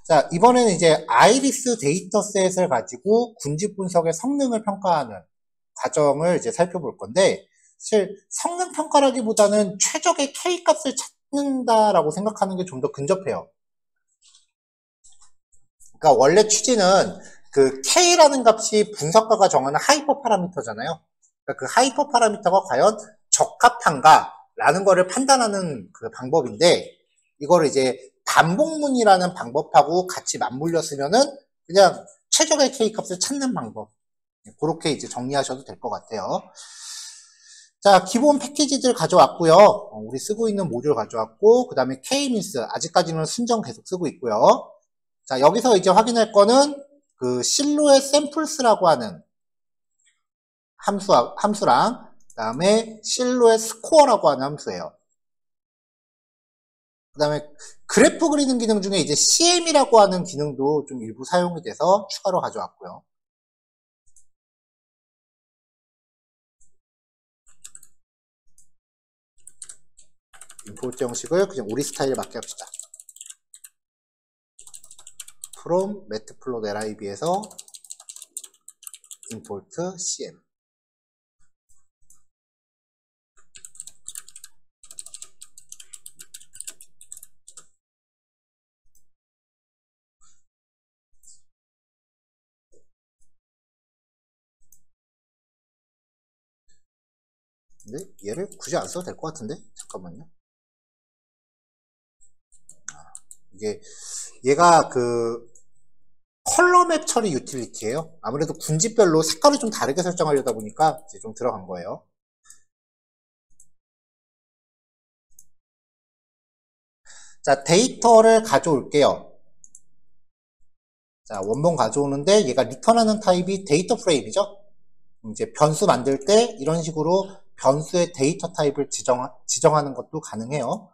자, 이번에는 이제 아이리스 데이터셋을 가지고 군집 분석의 성능을 평가하는 과정을 이제 살펴볼 건데, 사실 성능 평가라기보다는 최적의 K값을 찾는다라고 생각하는 게 좀 더 근접해요. 그러니까 원래 취지는 그 K라는 값이 분석가가 정하는 하이퍼 파라미터잖아요. 그러니까 그 하이퍼 파라미터가 과연 적합한가라는 거를 판단하는 그 방법인데, 이거를 이제 반복문이라는 방법하고 같이 맞물려 쓰면은 그냥 최적의 K값을 찾는 방법. 그렇게 이제 정리하셔도 될 것 같아요. 자, 기본 패키지들 가져왔고요. 우리 쓰고 있는 모듈 가져왔고, 그 다음에 K-means, 아직까지는 순정 계속 쓰고 있고요. 자, 여기서 이제 확인할 거는 그 실루엣 샘플스라고 하는 함수랑, 그 다음에 실루엣 스코어라고 하는 함수예요. 그 다음에 그래프 그리는 기능 중에 이제 CM이라고 하는 기능도 좀 일부 사용이 돼서 추가로 가져왔고요. 임포트 형식을 그냥 우리 스타일에 맞게 합시다. from matplotlib에서 import cm. 근데 얘를 굳이 안 써도 될 것 같은데? 잠깐만요. 얘가 그 컬러 맵 처리 유틸리티예요. 아무래도 군집별로 색깔을 좀 다르게 설정하려다 보니까 이제 좀 들어간 거예요. 자, 데이터를 가져올게요. 자, 원본 가져오는데 얘가 리턴하는 타입이 데이터 프레임이죠. 이제 변수 만들 때 이런 식으로 변수의 데이터 타입을 지정하는 것도 가능해요.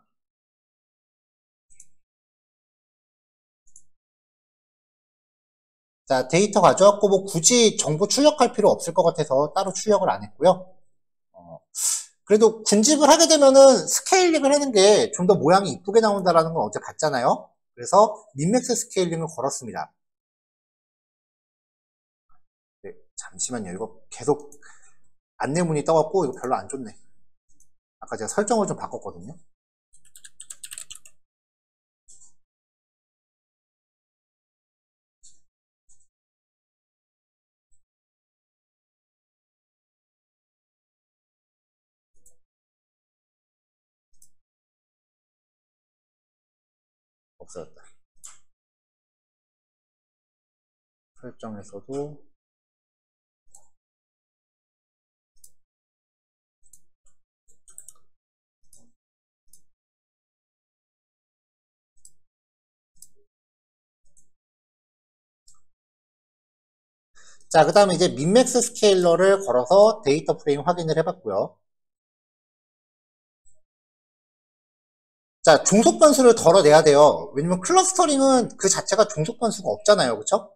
자, 데이터 가져왔고 뭐 굳이 정보 출력할 필요 없을 것 같아서 따로 출력을 안 했고요. 그래도 군집을 하게 되면은 스케일링을 하는 게 좀 더 모양이 이쁘게 나온다라는 건 어제 봤잖아요. 그래서 민맥스 스케일링을 걸었습니다. 네, 잠시만요. 이거 계속 안내문이 떠갖고 이거 별로 안 좋네. 아까 제가 설정을 좀 바꿨거든요. 없어졌다. 설정에서도 자, 그 다음에 이제 민맥스 스케일러를 걸어서 데이터 프레임 확인을 해봤고요. 자, 종속 변수를 덜어내야 돼요. 왜냐면 클러스터링은 그 자체가 종속 변수가 없잖아요. 그쵸?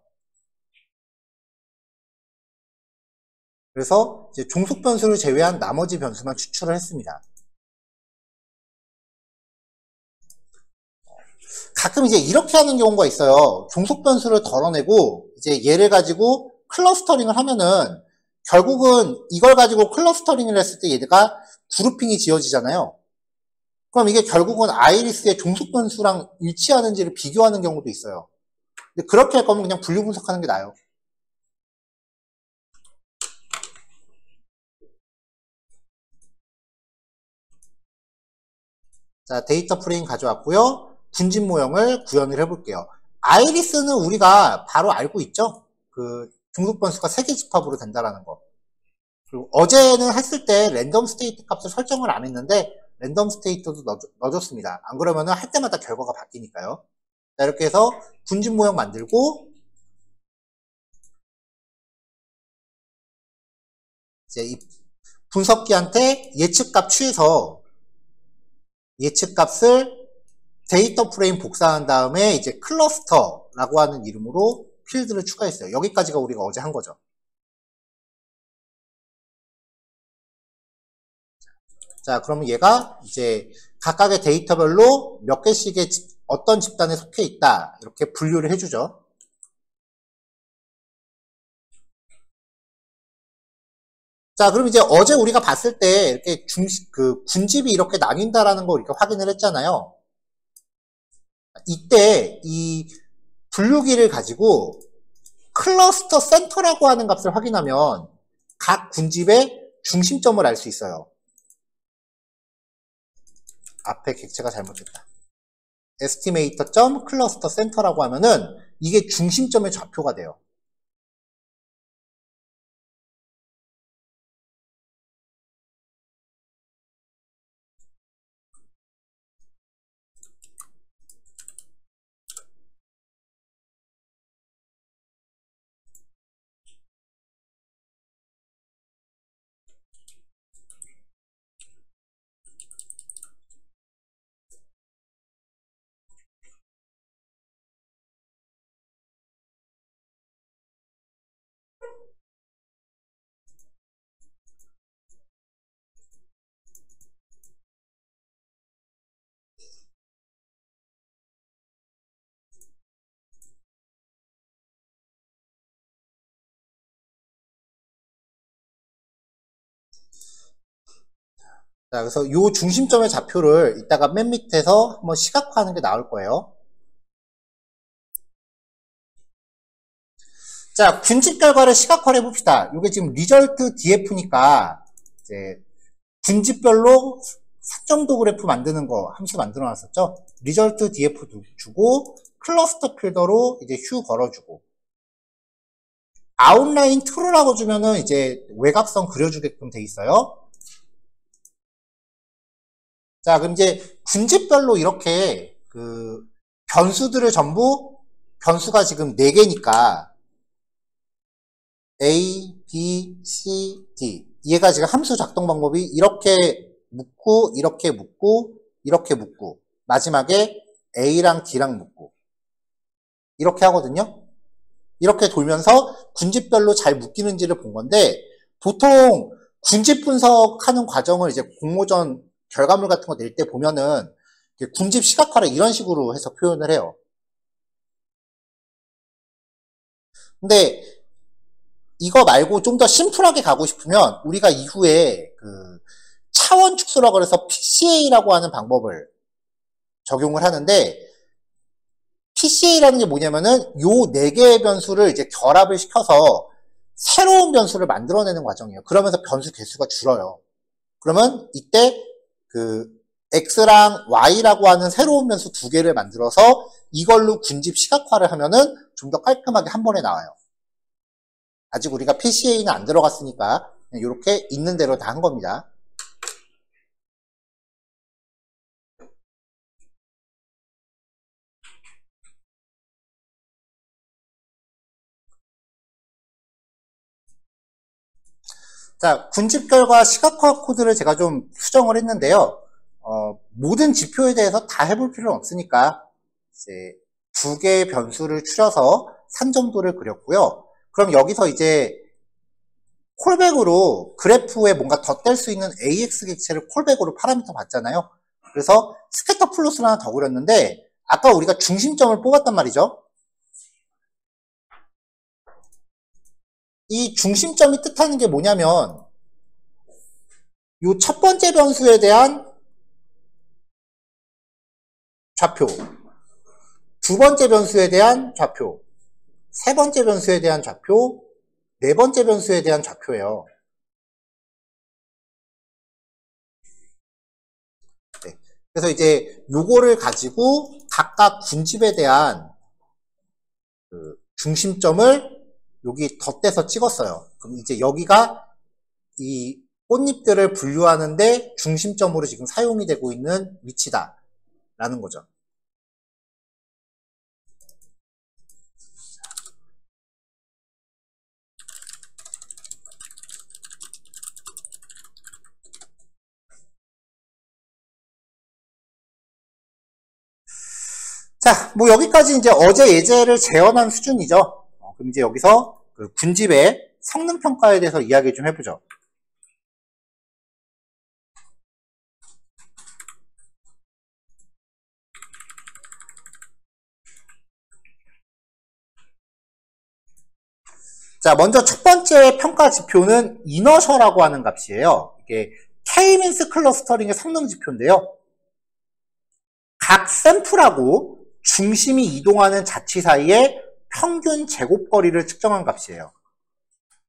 그래서 이제 종속 변수를 제외한 나머지 변수만 추출을 했습니다. 가끔 이제 이렇게 하는 경우가 있어요. 종속 변수를 덜어내고 이제 얘를 가지고 클러스터링을 하면은 결국은 이걸 가지고 클러스터링을 했을 때 얘가 그룹핑이 지어지잖아요. 그럼 이게 결국은 아이리스의 종속 변수랑 일치하는지를 비교하는 경우도 있어요. 근데 그렇게 할 거면 그냥 분류 분석하는 게 나아요. 자, 데이터 프레임 가져왔고요. 군집 모형을 구현을 해볼게요. 아이리스는 우리가 바로 알고 있죠? 그 종속 변수가 3개 집합으로 된다라는 거. 그리고 어제는 했을 때 랜덤 스테이트 값을 설정을 안 했는데 랜덤 스테이트도 넣어줬습니다. 안 그러면 할 때마다 결과가 바뀌니까요. 자, 이렇게 해서 군집 모형 만들고 이제 이 분석기한테 예측값 취해서 예측값을 데이터 프레임 복사한 다음에 이제 클러스터라고 하는 이름으로 필드를 추가했어요. 여기까지가 우리가 어제 한 거죠. 자, 그러면 얘가 이제 각각의 데이터별로 몇 개씩의 어떤 집단에 속해 있다. 이렇게 분류를 해주죠. 자, 그럼 이제 어제 우리가 봤을 때 이렇게 군집이 이렇게 나뉜다라는 거 이렇게 확인을 했잖아요. 이때 이 분류기를 가지고 클러스터 센터라고 하는 값을 확인하면 각 군집의 중심점을 알 수 있어요. 앞에 객체가 잘못됐다. estimator.cluster center라고 하면은 이게 중심점의 좌표가 돼요. 자, 그래서 요 중심점의 좌표를 이따가 맨 밑에서 한번 시각화하는 게 나올 거예요. 자, 군집 결과를 시각화를 해봅시다. 이게 지금 리절트 df니까 이제 군집별로 사점도 그래프 만드는 거 함수 만들어 놨었죠. 리절트 df 주고 클러스터 필더로 이제 휴 걸어주고 아웃라인 true라고 주면은 이제 외곽선 그려주게끔 돼 있어요. 자, 그럼 이제 군집별로 이렇게 변수들을 전부 변수가 지금 4개니까 A, B, C, D 얘가 지금 함수 작동 방법이 이렇게 묶고 이렇게 묶고 이렇게 묶고 마지막에 A랑 D랑 묶고 이렇게 하거든요. 이렇게 돌면서 군집별로 잘 묶이는지를 본 건데 보통 군집 분석하는 과정을 이제 공모전 결과물 같은 거 낼 때 보면은 군집 시각화를 이런 식으로 해서 표현을 해요. 근데 이거 말고 좀 더 심플하게 가고 싶으면 우리가 이후에 차원 축소라고 해서 PCA라고 하는 방법을 적용을 하는데 PCA라는 게 뭐냐면은 요 4개의 변수를 이제 결합을 시켜서 새로운 변수를 만들어내는 과정이에요. 그러면서 변수 개수가 줄어요. 그러면 이때 X랑 Y라고 하는 새로운 변수 2개를 만들어서 이걸로 군집 시각화를 하면은 좀 더 깔끔하게 한 번에 나와요. 아직 우리가 PCA는 안 들어갔으니까 이렇게 있는 대로 다 한 겁니다. 자, 군집 결과 시각화 코드를 제가 좀 수정을 했는데요. 모든 지표에 대해서 다 해볼 필요는 없으니까 이제 2개의 변수를 추려서 산점도를 그렸고요. 그럼 여기서 이제 콜백으로 그래프에 뭔가 덧댈 수 있는 AX 객체를 콜백으로 파라미터 봤잖아요. 그래서 스캐터 플롯을 하나 더 그렸는데 아까 우리가 중심점을 뽑았단 말이죠. 이 중심점이 뜻하는 게 뭐냐면 이 첫 번째 변수에 대한 좌표, 두 번째 변수에 대한 좌표, 세 번째 변수에 대한 좌표, 네 번째 변수에 대한 좌표예요. 네. 그래서 이제 요거를 가지고 각각 군집에 대한 중심점을 여기 덧대서 찍었어요. 그럼 이제 여기가 이 꽃잎들을 분류하는데 중심점으로 지금 사용이 되고 있는 위치다 라는 거죠. 자, 뭐 여기까지 이제 어제 예제를 재현한 수준이죠. 그럼 이제 여기서 군집의 성능 평가에 대해서 이야기 좀 해보죠. 자, 먼저 첫 번째 평가 지표는 이너셔라고 하는 값이에요. 이게 K-means 클러스터링의 성능 지표인데요. 각 샘플하고 중심이 이동하는 자치 사이의 평균 제곱거리를 측정한 값이에요.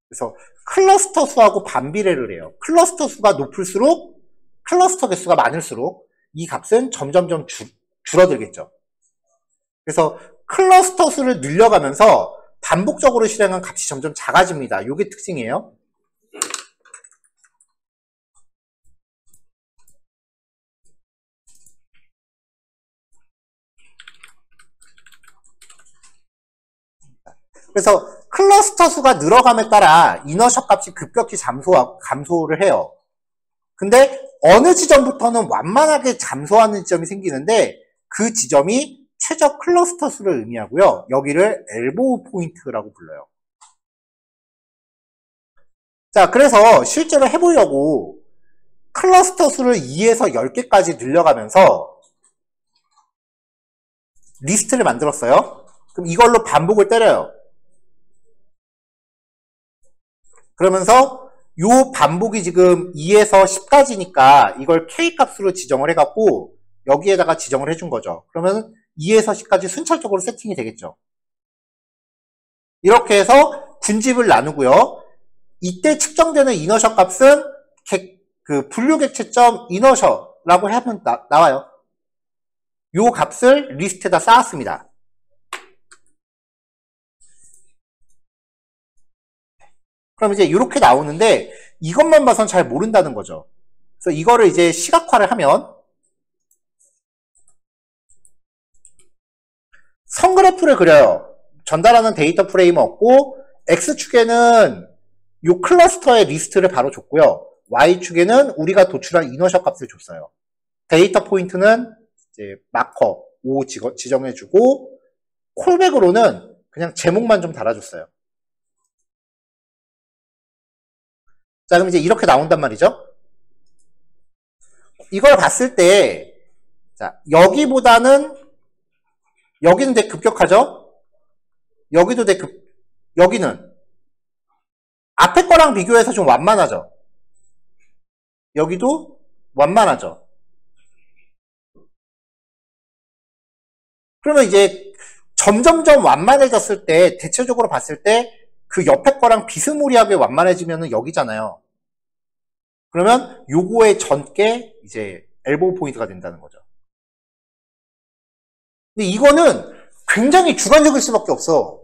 그래서 클러스터 수하고 반비례를 해요. 클러스터 수가 높을수록, 클러스터 개수가 많을수록 이 값은 점점점 줄어들겠죠. 그래서 클러스터 수를 늘려가면서 반복적으로 실행한 값이 점점 작아집니다. 이게 특징이에요. 그래서 클러스터 수가 늘어감에 따라 이너셔 값이 급격히 감소를 해요. 근데 어느 지점부터는 완만하게 감소하는 지점이 생기는데 그 지점이 최적 클러스터 수를 의미하고요. 여기를 엘보우 포인트라고 불러요. 자, 그래서 실제로 해보려고 클러스터 수를 2에서 10개까지 늘려가면서 리스트를 만들었어요. 그럼 이걸로 반복을 때려요. 그러면서 요 반복이 지금 2에서 10까지니까 이걸 K 값으로 지정을 해갖고 여기에다가 지정을 해준 거죠. 그러면 2에서 10까지 순차적으로 세팅이 되겠죠. 이렇게 해서 군집을 나누고요. 이때 측정되는 이너셔 값은 그 분류객체점 이너셔라고 하면 나와요. 요 값을 리스트에다 쌓았습니다. 그럼 이제 이렇게 나오는데 이것만 봐선 잘 모른다는 거죠. 그래서 이거를 이제 시각화를 하면 선그래프를 그려요. 전달하는 데이터 프레임은 없고 X축에는 이 클러스터의 리스트를 바로 줬고요. Y축에는 우리가 도출한 이너셔 값을 줬어요. 데이터 포인트는 이제 마커 5 지정해주고 콜백으로는 그냥 제목만 좀 달아줬어요. 자, 그럼 이제 이렇게 나온단 말이죠. 이걸 봤을 때, 자, 여기는 되게 급격하죠? 여기는 앞에 거랑 비교해서 좀 완만하죠? 여기도 완만하죠? 그러면 이제 점점점 완만해졌을 때, 대체적으로 봤을 때, 그 옆에 거랑 비스무리하게 완만해지면은 여기잖아요. 그러면 요거의 전께 이제 엘보우 포인트가 된다는 거죠. 근데 이거는 굉장히 주관적일 수밖에 없어.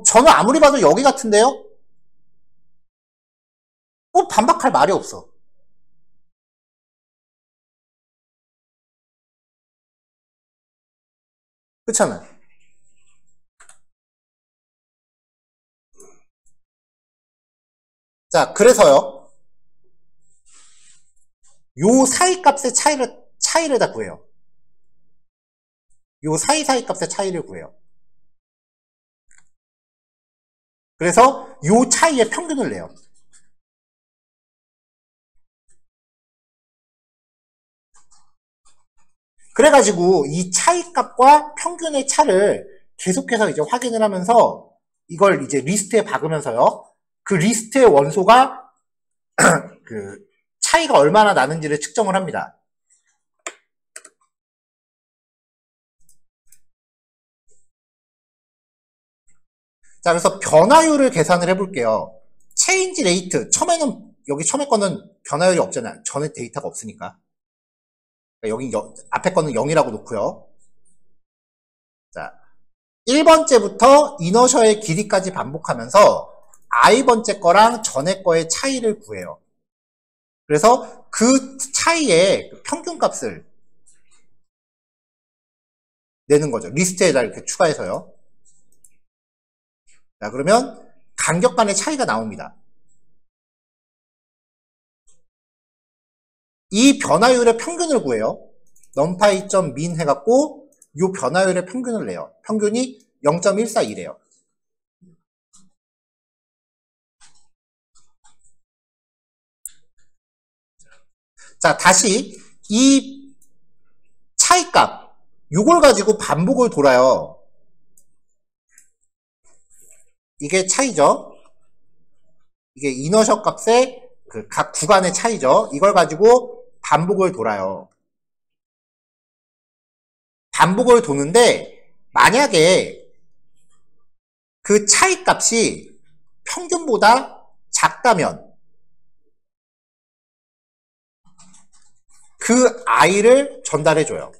저는 아무리 봐도 여기 같은데요? 반박할 말이 없어. 그렇잖아요. 자, 그래서요. 요 사이 값의 차이를 다 구해요. 요 사이 값의 차이를 구해요. 그래서 요 차이의 평균을 내요. 그래가지고 이 차이 값과 평균의 차를 계속해서 이제 확인을 하면서 이걸 이제 리스트에 박으면서요. 그 리스트의 원소가 그 차이가 얼마나 나는지를 측정을 합니다. 자, 그래서 변화율을 계산을 해볼게요. 체인지 레이트. 여기 처음에 거는 변화율이 없잖아요. 전에 데이터가 없으니까. 여기 앞에 거는 0이라고 놓고요. 자, 1번째부터 이너셔의 길이까지 반복하면서 i번째 거랑 전에 거의 차이를 구해요. 그래서 그 차이의 평균값을 내는 거죠. 리스트에다 이렇게 추가해서요. 자, 그러면 간격 간의 차이가 나옵니다. 이 변화율의 평균을 구해요. numpy.min 해갖고 이 변화율의 평균을 내요. 평균이 0.142래요. 자, 다시 이 차이값 요걸 가지고 반복을 돌아요. 이게 차이죠. 이게 이너셜 값의 그 각 구간의 차이죠. 이걸 가지고 반복을 돌아요. 반복을 도는데 만약에 그 차이 값이 평균보다 작다면 그 i를 전달해줘요.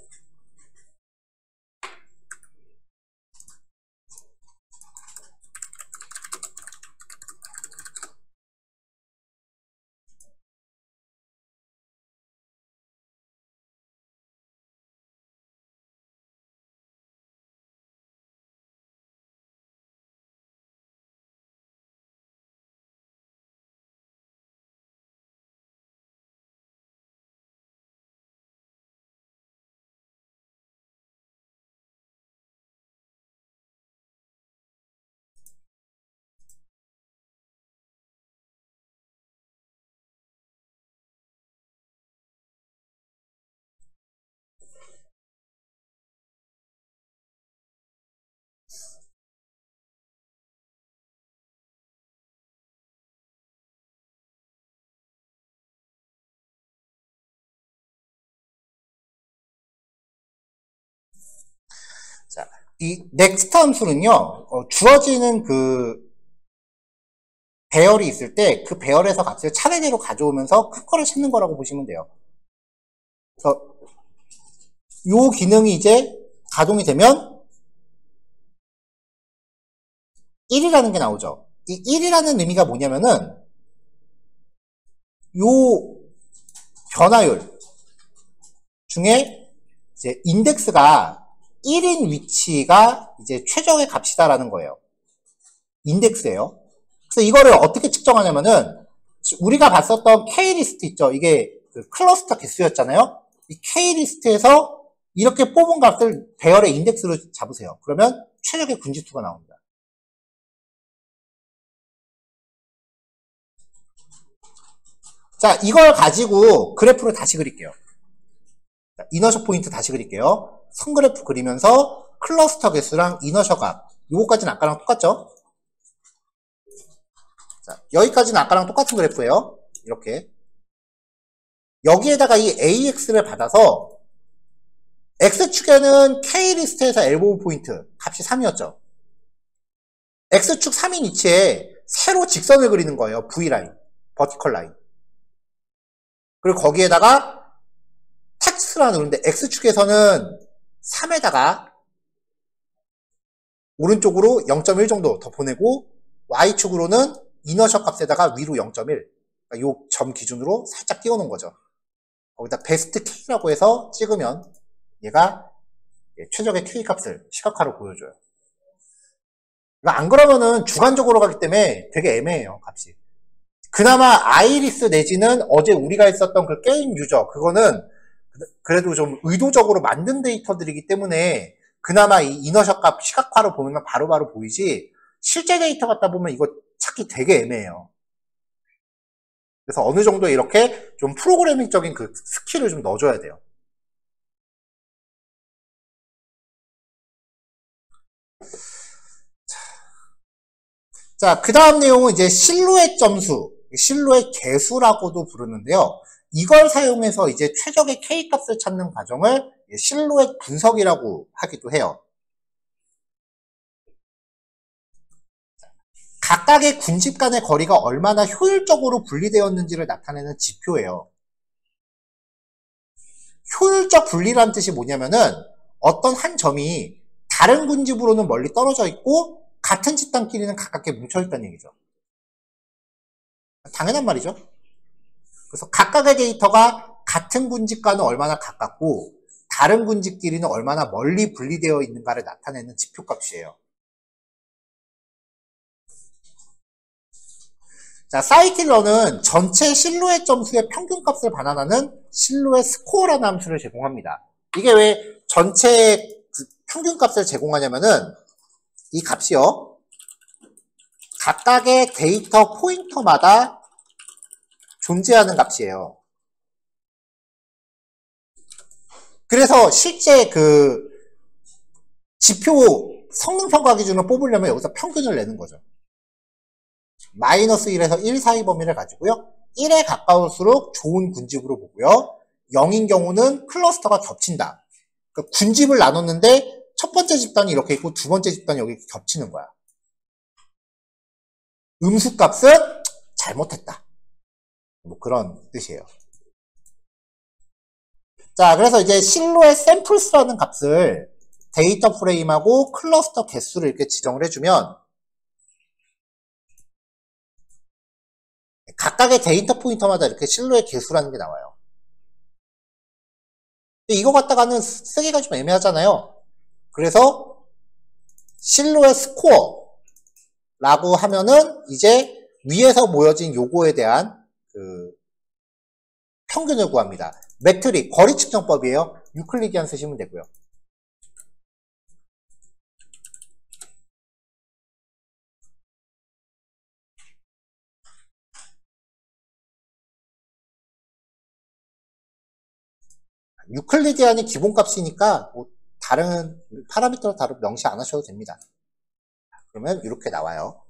자, 이 next 함수는요, 주어지는 그 배열이 있을 때 그 배열에서 값을 차례대로 가져오면서 큰 거를 찾는 거라고 보시면 돼요. 그래서 요 기능이 이제 가동이 되면 1이라는 게 나오죠. 이 1이라는 의미가 뭐냐면은 요 변화율 중에 이제 인덱스가 1인 위치가 이제 최적의 값이다라는 거예요. 인덱스예요. 그래서 이거를 어떻게 측정하냐면은 우리가 봤었던 K리스트 있죠. 이게 그 클러스터 개수였잖아요. 이 K리스트에서 이렇게 뽑은 값을 배열의 인덱스로 잡으세요. 그러면 최적의 군지수가 나옵니다. 자, 이걸 가지고 그래프를 다시 그릴게요. 자, 이너셜 포인트 다시 그릴게요. 선그래프 그리면서 클러스터 개수랑 이너셜 값 요거까지는 아까랑 똑같죠? 자, 여기까지는 아까랑 똑같은 그래프예요. 이렇게 여기에다가 이 AX를 받아서 X축에는 K리스트에서 엘보우 포인트 값이 3이었죠. X축 3인 위치에 세로 직선을 그리는 거예요. V라인, 버티컬 라인. 그리고 거기에다가 텍스트라는 그런데 X축에서는 3에다가 오른쪽으로 0.1 정도 더 보내고 Y축으로는 이너셜 값에다가 위로 0.1 그러니까 요 점 기준으로 살짝 띄워놓은 거죠. 거기다 베스트 K라고 해서 찍으면 얘가 최적의 K 값을 시각화로 보여줘요. 그러니까 안 그러면은 주관적으로 가기 때문에 되게 애매해요, 값이. 그나마 아이리스 내지는 어제 우리가 했었던 그 게임 유저, 그거는 그래도 좀 의도적으로 만든 데이터들이기 때문에 그나마 이 이너셜 값 시각화로 보면 바로바로 보이지, 실제 데이터 갖다 보면 이거 찾기 되게 애매해요. 그래서 어느 정도 이렇게 좀 프로그래밍적인 그 스킬을 좀 넣어줘야 돼요. 자, 그 다음 내용은 이제 실루엣 점수, 실루엣 개수라고도 부르는데요. 이걸 사용해서 이제 최적의 K값을 찾는 과정을 실루엣 분석이라고 하기도 해요. 각각의 군집 간의 거리가 얼마나 효율적으로 분리되었는지를 나타내는 지표예요. 효율적 분리라는 뜻이 뭐냐면은 어떤 한 점이 다른 군집으로는 멀리 떨어져 있고 같은 집단끼리는 가깝게 뭉쳐있다는 얘기죠. 당연한 말이죠. 그래서 각각의 데이터가 같은 군집과는 얼마나 가깝고 다른 군집끼리는 얼마나 멀리 분리되어 있는가를 나타내는 지표값이에요. 자, 사이클러는 전체 실루엣 점수의 평균값을 반환하는 실루엣 스코어라는 함수를 제공합니다. 이게 왜 전체 평균값을 제공하냐면은 이 값이요, 각각의 데이터 포인터마다 존재하는 값이에요. 그래서 실제 그 지표 성능평가 기준을 뽑으려면 여기서 평균을 내는 거죠. 마이너스 1에서 1 사이 범위를 가지고요. 1에 가까울수록 좋은 군집으로 보고요. 0인 경우는 클러스터가 겹친다. 그러니까 군집을 나눴는데 첫 번째 집단이 이렇게 있고 두 번째 집단이 여기 겹치는 거야. 음수값은 잘못했다. 뭐 그런 뜻이에요. 자, 그래서 이제 실루엣 샘플스라는 값을 데이터 프레임하고 클러스터 개수를 이렇게 지정을 해주면 각각의 데이터 포인터마다 이렇게 실루엣 개수라는 게 나와요. 근데 이거 갖다가는 쓰기가 좀 애매하잖아요. 그래서 실루엣 스코어라고 하면은 이제 위에서 모여진 요거에 대한 그 평균을 구합니다. 매트릭, 거리 측정법이에요. 유클리디안 쓰시면 되고요. 유클리디안이 기본값이니까 뭐 다른 파라미터로 다른 명시 안 하셔도 됩니다. 그러면 이렇게 나와요.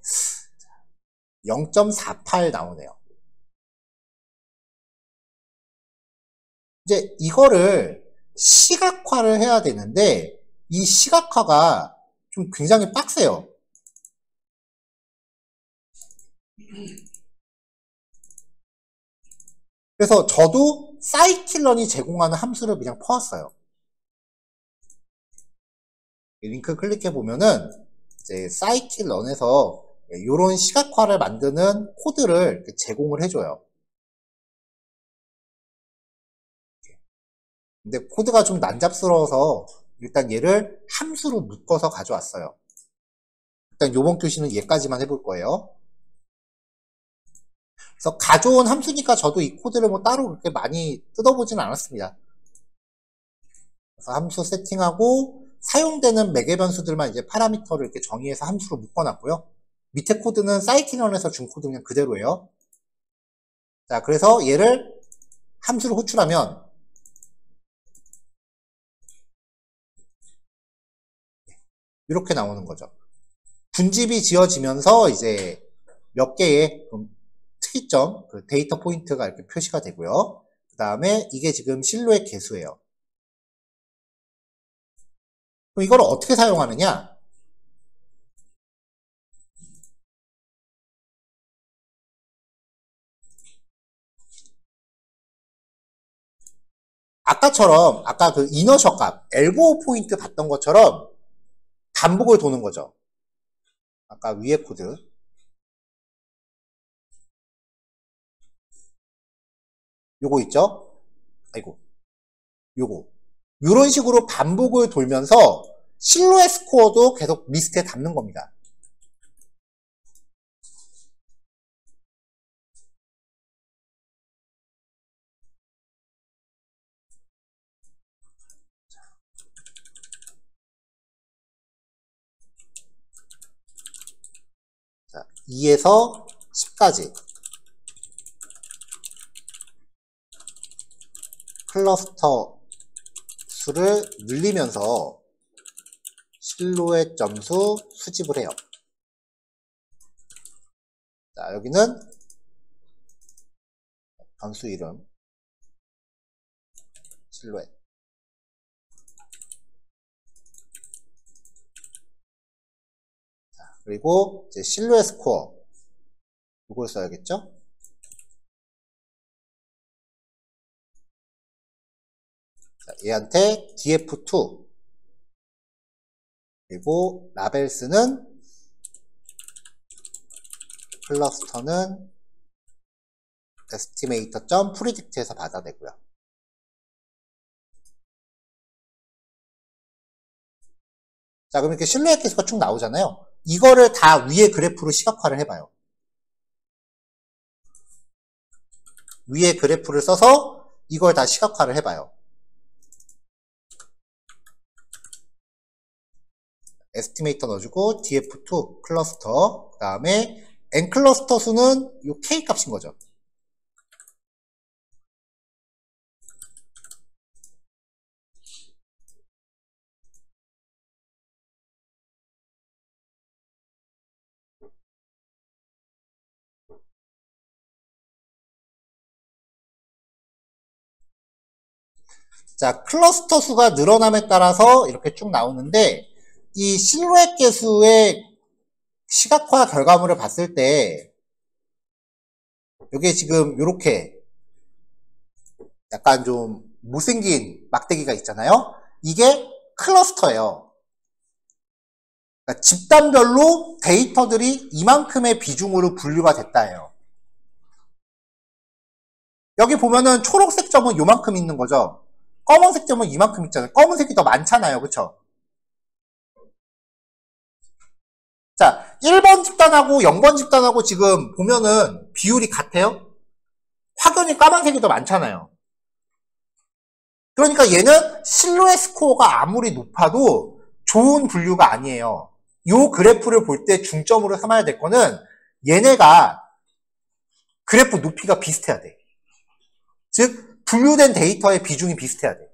0.48 나오네요. 이제 이거를 시각화를 해야 되는데 이 시각화가 좀 굉장히 빡세요. 그래서 저도 사이킬런이 제공하는 함수를 그냥 퍼왔어요. 링크 클릭해 보면은 이제 사이킬런에서 이런 시각화를 만드는 코드를 제공을 해줘요. 근데 코드가 좀 난잡스러워서 일단 얘를 함수로 묶어서 가져왔어요. 일단 요번 교시는 얘까지만 해볼 거예요. 그래서 가져온 함수니까 저도 이 코드를 뭐 따로 그렇게 많이 뜯어보지는 않았습니다. 그래서 함수 세팅하고 사용되는 매개 변수들만 이제 파라미터를 이렇게 정의해서 함수로 묶어놨고요. 밑에 코드는 사이클런에서 준 코드 그냥 그대로예요. 자, 그래서 얘를 함수로 호출하면 이렇게 나오는 거죠. 분집이 지어지면서 이제 몇 개의 특이점, 그 데이터 포인트가 이렇게 표시가 되고요. 그 다음에 이게 지금 실루엣 개수예요. 그럼 이걸 어떻게 사용하느냐? 아까처럼 아까 그 이너셔 값, 엘보우 포인트 봤던 것처럼 반복을 도는 거죠. 아까 위에 코드. 요거 있죠? 아이고. 요거. 요런 식으로 반복을 돌면서 실루엣 스코어도 계속 리스트에 담는 겁니다. 자, 2에서 10까지 클러스터 수를 늘리면서 실루엣 점수 수집을 해요. 자, 여기는 변수 이름 실루엣. 자, 그리고 이제 실루엣 스코어 이걸 써야겠죠? 자, 얘한테 df2 그리고 라벨스는 클러스터는 estimator.predict에서 받아내고요. 자, 그럼 이렇게 실루엣 개수가 쭉 나오잖아요. 이거를 다 위에 그래프로 시각화를 해봐요. 위에 그래프를 써서 이걸 다 시각화를 해봐요. 에스티메이터 넣어주고 df2 클러스터 그 다음에 n 클러스터 수는 요 k 값인 거죠. 자, 클러스터 수가 늘어남에 따라서 이렇게 쭉 나오는데, 이 실루엣 계수의 시각화 결과물을 봤을 때, 여기에 지금 이렇게 약간 좀 못생긴 막대기가 있잖아요. 이게 클러스터예요. 그러니까 집단별로 데이터들이 이만큼의 비중으로 분류가 됐다예요. 여기 보면은 초록색 점은 요만큼 있는 거죠. 검은색 점은 이만큼 있잖아요. 검은색이 더 많잖아요. 그쵸? 자, 1번 집단하고 0번 집단하고 지금 보면은 비율이 같아요? 확연히 까만색이 더 많잖아요. 그러니까 얘는 실루엣 스코어가 아무리 높아도 좋은 분류가 아니에요. 요 그래프를 볼 때 중점으로 삼아야 될 거는 얘네가 그래프 높이가 비슷해야 돼. 즉 분류된 데이터의 비중이 비슷해야 돼.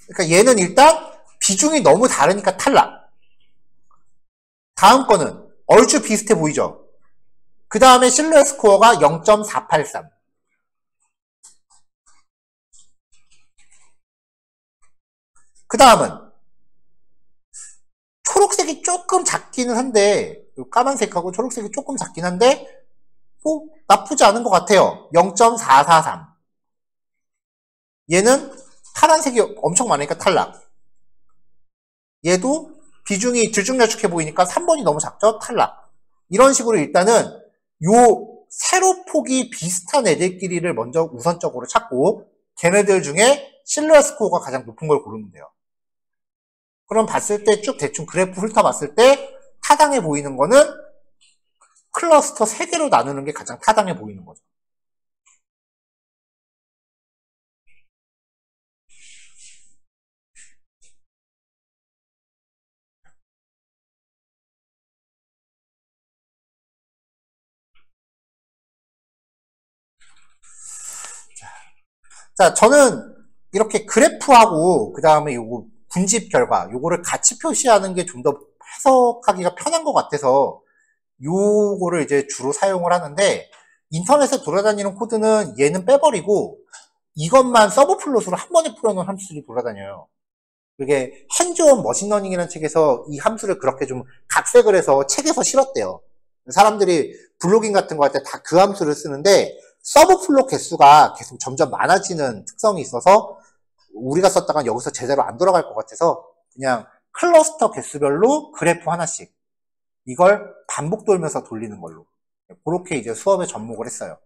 그러니까 얘는 일단 비중이 너무 다르니까 탈락. 다음 거는 얼추 비슷해 보이죠? 그 다음에 실루엣 스코어가 0.483. 그 다음은 초록색이 조금 작기는 한데, 까만색하고 초록색이 조금 작긴 한데, 뭐 나쁘지 않은 것 같아요. 0.443. 얘는 파란색이 엄청 많으니까 탈락. 얘도 비중이 들쭉날쭉해 보이니까 3번이 너무 작죠? 탈락. 이런 식으로 일단은 요 세로폭이 비슷한 애들끼리를 먼저 우선적으로 찾고 걔네들 중에 실루엣 스코어가 가장 높은 걸 고르면 돼요. 그럼 봤을 때 쭉 대충 그래프 훑어봤을 때 타당해 보이는 거는 클러스터 3개로 나누는 게 가장 타당해 보이는 거죠. 자, 저는 이렇게 그래프하고 그 다음에 요거 분집 결과 요거를 같이 표시하는 게 좀 더 해석하기가 편한 것 같아서 요거를 이제 주로 사용을 하는데 인터넷에 돌아다니는 코드는 얘는 빼버리고 이것만 서브플롯으로 한 번에 풀어놓은 함수들이 돌아다녀요. 그게 핸즈온 머신러닝이라는 책에서 이 함수를 그렇게 좀 각색을 해서 책에서 실었대요. 사람들이 블로깅 같은 거 할 때 다 그 함수를 쓰는데 서브플롯 개수가 계속 점점 많아지는 특성이 있어서 우리가 썼다가 여기서 제대로 안 돌아갈 것 같아서 그냥 클러스터 개수별로 그래프 하나씩 이걸 반복 돌면서 돌리는 걸로 그렇게 이제 수업에 접목을 했어요.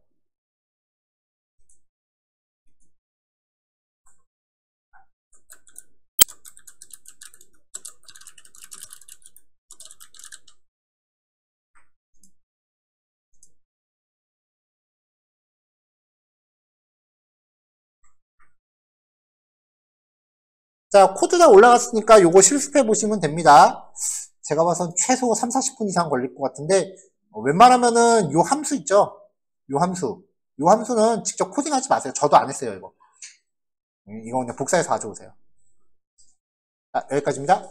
자, 코드 다 올라갔으니까 요거 실습해 보시면 됩니다. 제가 봐선 최소 3, 40분 이상 걸릴 것 같은데 웬만하면은 요 함수 있죠? 요 함수. 요 함수는 직접 코딩하지 마세요. 저도 안 했어요, 이거. 이거 그냥 복사해서 가져오세요. 자, 여기까지입니다.